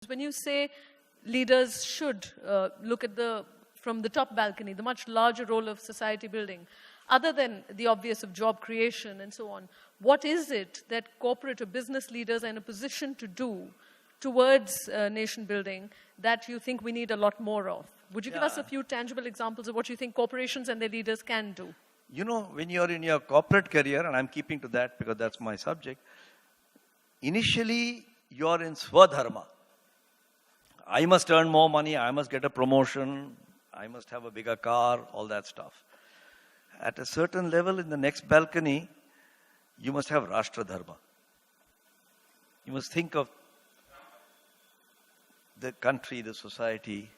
When you say leaders should look at from the top balcony, the much larger role of society building, other than the obvious of job creation and so on, what is it that corporate or business leaders are in a position to do towards nation building that you think we need a lot more of? Would you give us a few tangible examples of what you think corporations and their leaders can do? You know, when you're in your corporate career, and I'm keeping to that because that's my subject, initially you're in Swadharma. I must earn more money, I must get a promotion, I must have a bigger car, all that stuff. At a certain level in the next balcony, you must have Rashtra Dharma. You must think of the country, the society.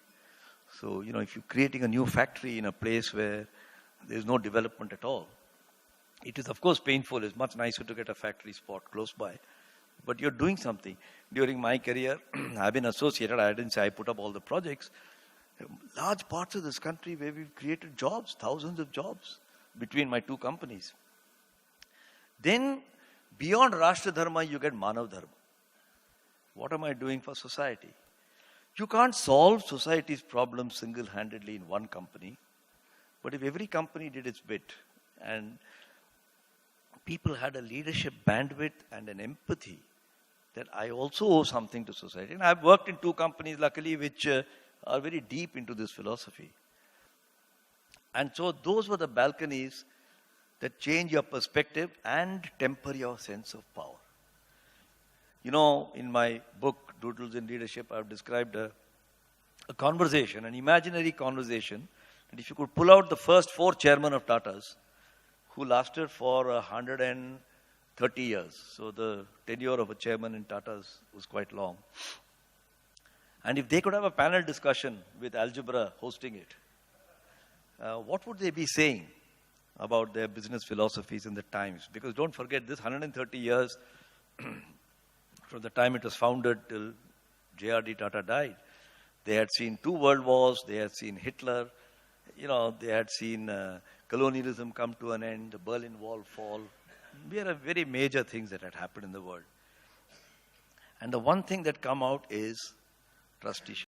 So, you know, if you're creating a new factory in a place where there's no development at all, it is of course painful. It's much nicer to get a factory spot close by. But you're doing something. During my career, I've been associated, I didn't say I put up all the projects. Large parts of this country where we've created jobs, thousands of jobs between my two companies. Then, beyond Rashtra Dharma, you get Manav Dharma. What am I doing for society? You can't solve society's problems single-handedly in one company. But if every company did its bit and people had a leadership bandwidth and an empathy that I also owe something to society. And I've worked in two companies, luckily, which are very deep into this philosophy. And so those were the balconies that change your perspective and temper your sense of power. You know, in my book, Doodles in Leadership, I've described a conversation, an imaginary conversation, and if you could pull out the first 4 chairmen of Tata's, who lasted for 130 years. So the tenure of a chairman in Tata's was quite long. And if they could have a panel discussion with algebra hosting it, what would they be saying about their business philosophies in the times? Because don't forget, this 130 years from the time it was founded till J.R.D. Tata died, they had seen 2 world wars, they had seen Hitler, you know, they had seen colonialism come to an end, the Berlin Wall fall. We are very major things that had happened in the world. And the one thing that come out is trusteeship.